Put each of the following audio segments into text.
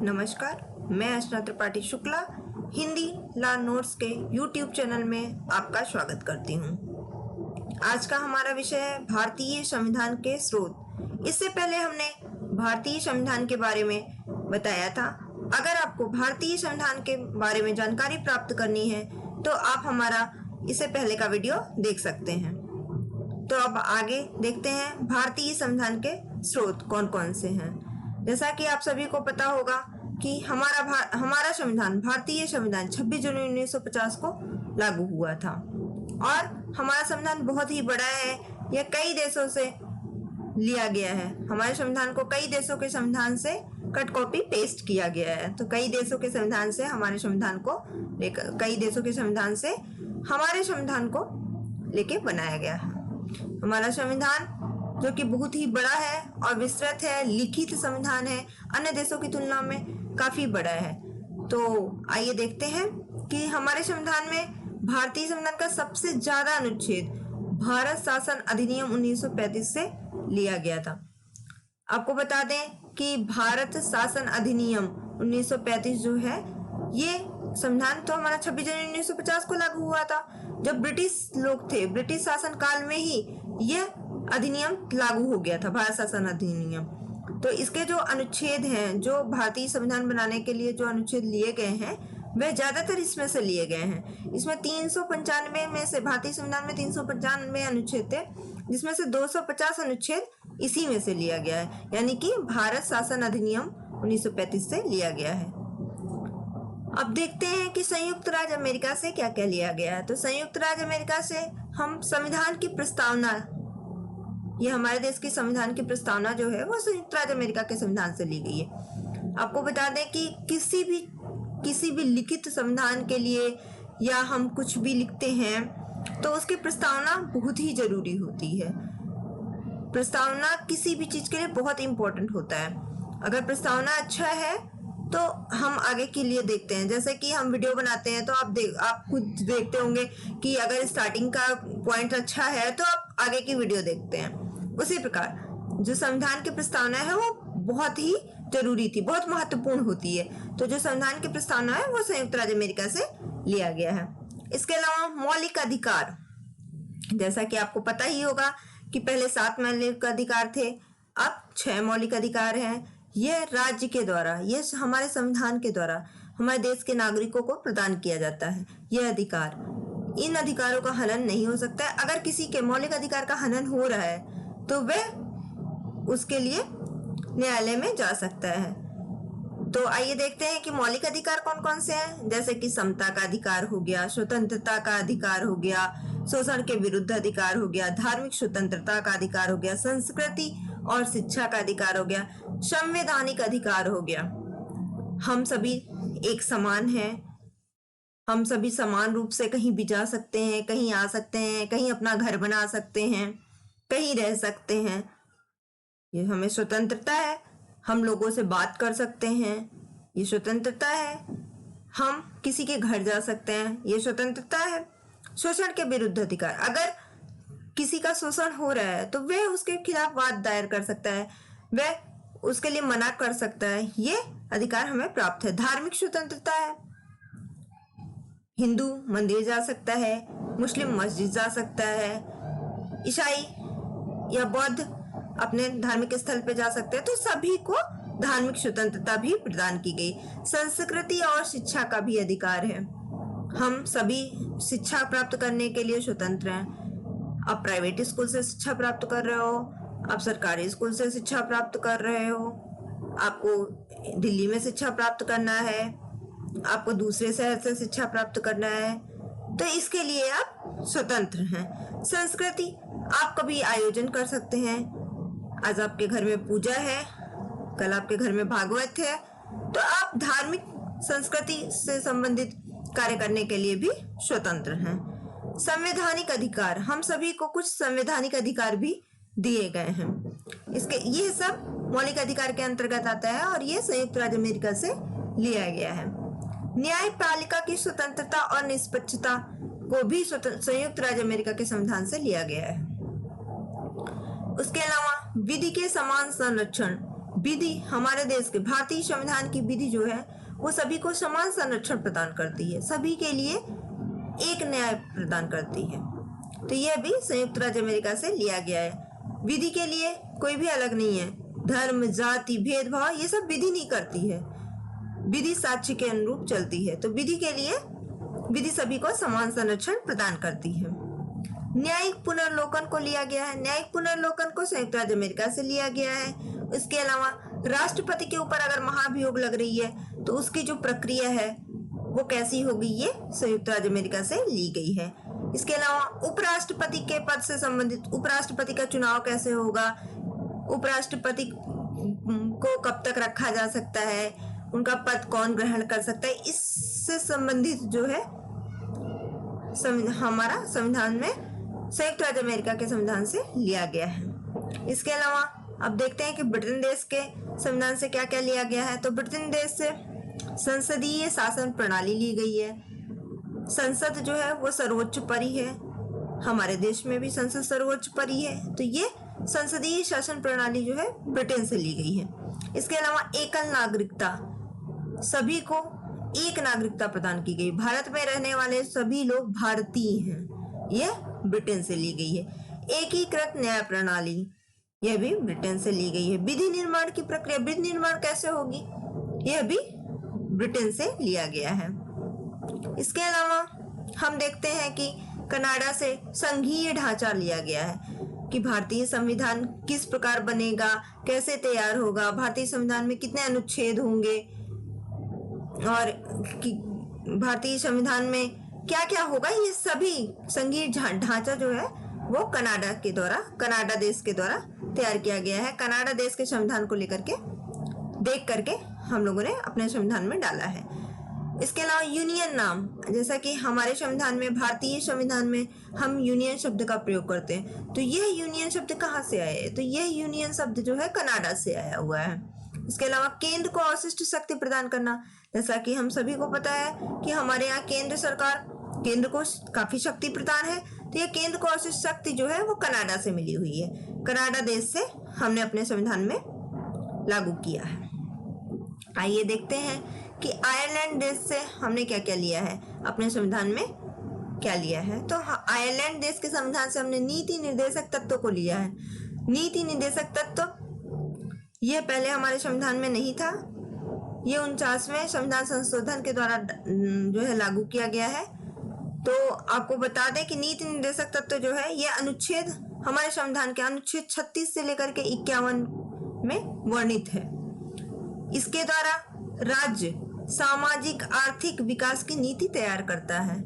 नमस्कार, मैं अर्चना Tripathi Shukla Hindi law notes के YouTube चैनल में आपका स्वागत करती हूँ। आज का हमारा विषय है भारतीय संविधान के स्रोत। इससे पहले हमने भारतीय संविधान के बारे में बताया था। अगर आपको भारतीय संविधान के बारे में जानकारी प्राप्त करनी है तो आप हमारा इससे पहले का वीडियो देख सकते हैं। तो अब आगे देखते हैं भारतीय संविधान के स्रोत कौन कौन से हैं। जैसा कि आप सभी को पता होगा कि हमारा संविधान भारतीय संविधान 26 जनवरी 1950 को लागू हुआ था और हमारा संविधान बहुत ही बड़ा है। यह कई देशों से लिया गया है। हमारे संविधान को कई देशों के संविधान से कट कॉपी पेस्ट किया गया है। तो कई देशों के संविधान से हमारे संविधान को लेकर हमारे संविधान को लेके बनाया गया है। हमारा संविधान जो कि बहुत ही बड़ा है और विस्तृत है, लिखित संविधान है, अन्य देशों की तुलना में काफी बड़ा है। तो आइए देखते हैं कि हमारे संविधान में भारतीय संविधान का सबसे ज्यादा अनुच्छेद भारत शासन अधिनियम 1935 से लिया गया था। आपको बता दें कि भारत शासन अधिनियम 1935 जो है, ये संविधान तो हमारा 26 जनवरी 1950 को लागू हुआ था। जब ब्रिटिश लोग थे, ब्रिटिश शासन काल में ही यह अधिनियम लागू हो गया था, भारत शासन अधिनियम। तो इसके जो अनुच्छेद हैं, जो भारतीय संविधान बनाने के लिए जो अनुच्छेद लिए गए हैं, वे ज्यादातर इसमें से लिए गए हैं। इसमें 395 में से भारतीय संविधान में 395 अनुच्छेद थे, जिसमें से 250 अनुच्छेद इसी में से लिया गया है, यानी कि भारत शासन अधिनियम 1935 से लिया गया है। अब देखते हैं कि संयुक्त राज्य अमेरिका से क्या क्या लिया गया है। तो संयुक्त राज्य अमेरिका से हम संविधान की प्रस्तावना, ये हमारे देश की संविधान की प्रस्तावना जो है वो संयुक्त राज्य अमेरिका के संविधान से ली गई है। आपको बता दें कि किसी भी लिखित संविधान के लिए या हम कुछ भी लिखते हैं तो उसकी प्रस्तावना बहुत ही जरूरी होती है। प्रस्तावना किसी भी चीज के लिए बहुत इंपॉर्टेंट होता है। अगर प्रस्तावना अच्छा है तो हम आगे के लिए देखते हैं। जैसे कि हम वीडियो बनाते हैं तो आप खुद देखते होंगे कि अगर स्टार्टिंग का पॉइंट अच्छा है तो आप आगे की वीडियो देखते हैं। उसी प्रकार जो संविधान की प्रस्तावना है वो बहुत ही जरूरी थी, बहुत महत्वपूर्ण होती है। तो जो संविधान की प्रस्तावना है वो संयुक्त राज्य अमेरिका से लिया गया है। इसके अलावा मौलिक अधिकार, जैसा कि आपको पता ही होगा कि पहले 7 मौलिक अधिकार थे, अब 6 मौलिक अधिकार हैं। यह राज्य के द्वारा, यह हमारे संविधान के द्वारा हमारे देश के नागरिकों को प्रदान किया जाता है। यह अधिकार, इन अधिकारों का हनन नहीं हो सकता है। अगर किसी के मौलिक अधिकार का हनन हो रहा है तो वह उसके लिए न्यायालय में जा सकता है। तो आइए देखते हैं कि मौलिक अधिकार कौन कौन से हैं। जैसे कि समता का अधिकार हो गया, स्वतंत्रता का अधिकार हो गया, शोषण के विरुद्ध अधिकार हो गया, धार्मिक स्वतंत्रता का अधिकार हो गया, संस्कृति और शिक्षा का अधिकार हो गया, संवैधानिक अधिकार हो गया। हम सभी एक समान हैं, हम सभी समान रूप से कहीं भी जा सकते हैं, कहीं आ सकते हैं, कहीं अपना घर बना सकते हैं, कहीं रह सकते हैं। ये हमें स्वतंत्रता है। हम लोगों से बात कर सकते हैं, ये स्वतंत्रता है। हम किसी के घर जा सकते हैं, ये स्वतंत्रता है। शोषण के विरुद्ध अधिकार, अगर किसी का शोषण हो रहा है तो वह उसके खिलाफ वाद दायर कर सकता है, वह उसके लिए मना कर सकता है। ये अधिकार हमें प्राप्त है। धार्मिक स्वतंत्रता है, हिंदू मंदिर जा सकता है, मुस्लिम मस्जिद जा सकता है, ईसाई या बौद्ध अपने धार्मिक स्थल पे जा सकते हैं। तो सभी को धार्मिक स्वतंत्रता भी प्रदान की गई। संस्कृति और शिक्षा का भी अधिकार है। हम सभी शिक्षा प्राप्त करने के लिए स्वतंत्र हैं। आप प्राइवेट स्कूल से शिक्षा प्राप्त कर रहे हो, आप सरकारी स्कूल से शिक्षा प्राप्त कर रहे हो, आपको दिल्ली में शिक्षा प्राप्त करना है, आपको दूसरे शहर से शिक्षा प्राप्त करना है, तो इसके लिए आप स्वतंत्र हैं। संस्कृति, आप कभी आयोजन कर सकते हैं। आज आपके घर में पूजा है, कल आपके घर में भागवत है, तो आप धार्मिक संस्कृति से संबंधित कार्य करने के लिए भी स्वतंत्र हैं। संवैधानिक अधिकार, हम सभी को कुछ संवैधानिक अधिकार भी दिए गए हैं। ये सब मौलिक अधिकार के अंतर्गत आता है और ये संयुक्त राज्य अमेरिका से लिया गया है। न्यायपालिका की स्वतंत्रता और निष्पक्षता को भी संयुक्त राज्य अमेरिका के संविधान से लिया गया है। उसके अलावा विधि के समान संरक्षण, विधि हमारे देश के भारतीय संविधान की विधि जो है वो सभी को समान संरक्षण प्रदान करती है, सभी के लिए एक न्याय प्रदान करती है। तो यह भी संयुक्त राज्य अमेरिका से लिया गया है। विधि के लिए कोई भी अलग नहीं है, धर्म जाति भेदभाव ये सब विधि नहीं करती है, विधि साक्ष्य के अनुरूप चलती है। तो विधि के लिए विधि सभी को समान संरक्षण प्रदान करती है। न्यायिक पुनर्लोकन को लिया गया है, न्यायिक पुनर्लोकन को संयुक्त राज्य अमेरिका से लिया गया है। इसके अलावा राष्ट्रपति के ऊपर अगर महाभियोग लग रही है तो उसकी जो प्रक्रिया है वो कैसी होगी, ये संयुक्त राज्य अमेरिका से ली गई है। इसके अलावा उपराष्ट्रपति के पद से संबंधित उपराष्ट्रपति का चुनाव कैसे होगा, उपराष्ट्रपति को कब तक रखा जा सकता है, उनका पद कौन ग्रहण कर सकता है, इससे संबंधित जो है हमारा संविधान में संयुक्त राज्य अमेरिका के संविधान से लिया गया है। इसके अलावा अब देखते हैं कि ब्रिटेन देश के संविधान से क्या क्या लिया गया है। तो ब्रिटेन देश से संसदीय शासन प्रणाली ली गई है। संसद जो है वो सर्वोच्च परी है, हमारे देश में भी संसद सर्वोच्च परी है। तो ये संसदीय शासन प्रणाली जो है ब्रिटेन से ली गई है। इसके अलावा एकल नागरिकता, सभी को एक नागरिकता प्रदान की गई, भारत में रहने वाले सभी लोग भारतीय हैं, यह ब्रिटेन से ली गई है। एकीकृत न्याय प्रणाली, यह भी ब्रिटेन से ली गई है। विधि निर्माण की प्रक्रिया, विधि निर्माण कैसे होगी, यह भी ब्रिटेन से लिया गया है। इसके अलावा हम देखते हैं कि कनाडा से संघीय ढांचा लिया गया है कि भारतीय संविधान किस प्रकार बनेगा, कैसे तैयार होगा, भारतीय संविधान में कितने अनुच्छेद होंगे और भारतीय संविधान में क्या क्या होगा, ये सभी संघीय ढांचा जो है वो कनाडा देश के द्वारा तैयार किया गया है। कनाडा देश के संविधान को लेकर के देख करके हम लोगों ने अपने संविधान में डाला है। इसके अलावा यूनियन नाम, जैसा कि हमारे संविधान में, भारतीय संविधान में हम यूनियन शब्द का प्रयोग करते हैं, तो यह यूनियन शब्द कहाँ से आया है, तो यह यूनियन शब्द जो है कनाडा से आया हुआ है। इसके अलावा केंद्र को अवशिष्ट शक्ति प्रदान करना, जैसा कि हम सभी को पता है कि हमारे यहाँ केंद्र सरकार, केंद्र को काफी शक्ति प्रदान है, तो यह केंद्र को अवशिष्ट शक्ति जो है वो कनाडा से मिली हुई है। कनाडा देश से हमने अपने संविधान में लागू किया है। आइए देखते हैं कि आयरलैंड देश से हमने क्या क्या लिया है, अपने संविधान में क्या लिया है। तो आयरलैंड देश के संविधान से हमने नीति निर्देशक तत्व को लिया है। नीति निर्देशक तत्व यह पहले हमारे संविधान में नहीं था, ये 49वें संविधान संशोधन के द्वारा जो है लागू किया गया है। तो आपको बता दें कि नीति निर्देशक तत्व जो है यह अनुच्छेद, हमारे संविधान के अनुच्छेद 36 से लेकर के 51 में वर्णित है। इसके द्वारा राज्य सामाजिक आर्थिक विकास की नीति तैयार करता है।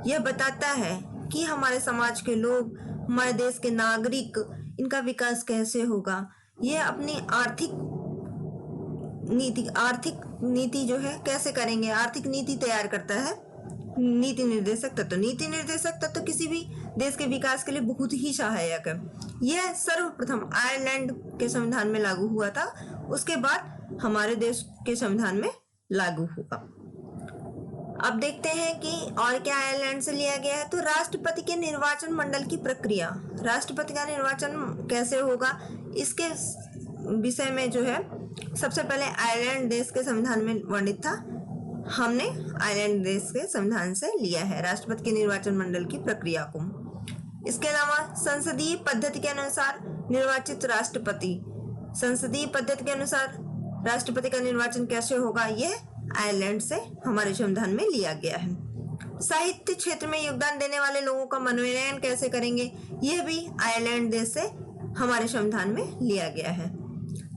यह बताता है कि हमारे समाज के लोग, हमारे देश के नागरिक, इनका विकास कैसे होगा। यह अपनी आर्थिक नीति जो है कैसे करेंगे, आर्थिक नीति तैयार करता है नीति निर्देशक तत्व। नीति निर्देशक तत्व किसी भी देश के विकास के लिए बहुत ही सहायक है। यह सर्वप्रथम आयरलैंड के संविधान में लागू हुआ था, उसके बाद हमारे देश के संविधान में लागू हुआ। अब देखते हैं कि और क्या आयरलैंड से लिया गया है। तो राष्ट्रपति के निर्वाचन मंडल की प्रक्रिया, राष्ट्रपति का निर्वाचन कैसे होगा, इसके विषय में जो है सबसे पहले आयरलैंड देश के संविधान में वर्णित था, हमने आयरलैंड देश के संविधान से लिया है राष्ट्रपति के निर्वाचन मंडल की प्रक्रिया को। इसके अलावा संसदीय पद्धति के अनुसार निर्वाचित राष्ट्रपति, संसदीय पद्धति के अनुसार राष्ट्रपति का निर्वाचन कैसे होगा, यह आयरलैंड से हमारे संविधान में लिया गया है। साहित्य क्षेत्र में योगदान देने वाले लोगों का मनोनयन कैसे करेंगे, यह भी आयरलैंड देश से हमारे संविधान में लिया गया है।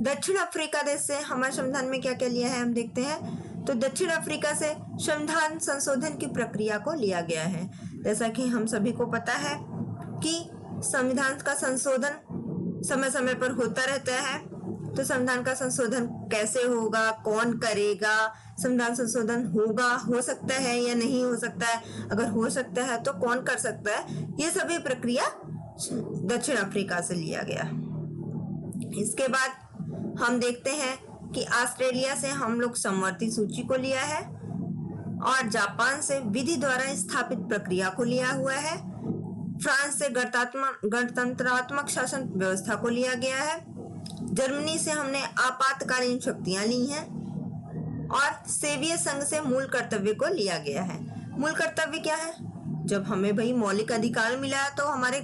दक्षिण अफ्रीका देश से हमारे संविधान में क्या क्या लिया है हम देखते हैं। तो दक्षिण अफ्रीका से संविधान संशोधन की प्रक्रिया को लिया गया है। जैसा कि हम सभी को पता है कि संविधान का संशोधन समय समय पर होता रहता है, तो संविधान का संशोधन कैसे होगा, कौन करेगा, संविधान संशोधन होगा, हो सकता है या नहीं हो सकता है, अगर हो सकता है तो कौन कर सकता है, ये सभी प्रक्रिया दक्षिण अफ्रीका से लिया गया। इसके बाद हम देखते हैं कि ऑस्ट्रेलिया से हम लोग समवर्ती सूची को लिया है और जापान से विधि द्वारा स्थापित प्रक्रिया को लिया हुआ है। फ्रांस से गणतंत्रात्मक शासन व्यवस्था को लिया गया है। जर्मनी से हमने आपातकालीन शक्तियां ली हैं और सेवियर संघ से मूल कर्तव्य को लिया गया है। मूल कर्तव्य क्या है? जब हमें भाई मौलिक अधिकार मिला है तो हमारे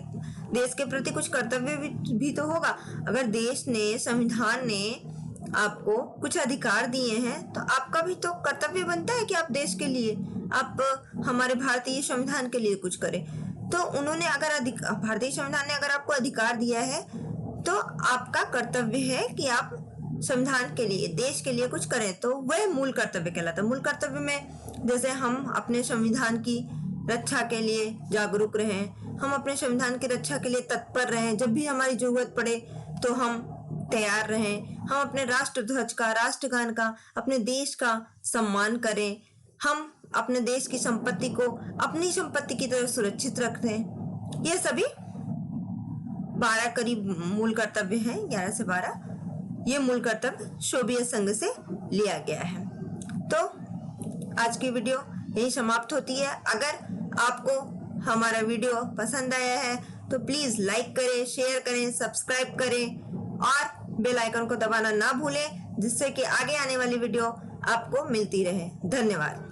देश के प्रति कुछ कर्तव्य भी तो होगा। अगर देश ने, संविधान ने आपको कुछ अधिकार दिए हैं तो आपका भी तो कर्तव्य बनता है कि आप देश के लिए, आप हमारे भारतीय संविधान के लिए कुछ करें। तो उन्होंने अगर भारतीय संविधान ने अगर आपको अधिकार दिया है तो आपका कर्तव्य है कि आप संविधान के लिए, देश के लिए कुछ करें। तो वह मूल कर्तव्य कहलाता है। मूल कर्तव्य में जैसे हम अपने संविधान की रक्षा के लिए जागरूक रहें, हम अपने संविधान की रक्षा के लिए तत्पर रहें, जब भी हमारी जरूरत पड़े तो हम तैयार रहें, हम अपने राष्ट्र ध्वज का, राष्ट्रगान का, अपने देश का सम्मान करें, हम अपने देश की संपत्ति को अपनी संपत्ति की तरह सुरक्षित रखें। ये सभी 12 करीब मूल कर्तव्य हैं, 11 से 12। ये मूल कर्तव्य सोवियत संघ से लिया गया है। तो आज की वीडियो यही समाप्त होती है। अगर आपको हमारा वीडियो पसंद आया है तो प्लीज लाइक करें, शेयर करें, सब्सक्राइब करें और बेल आइकन को दबाना ना भूलें, जिससे कि आगे आने वाली वीडियो आपको मिलती रहे। धन्यवाद।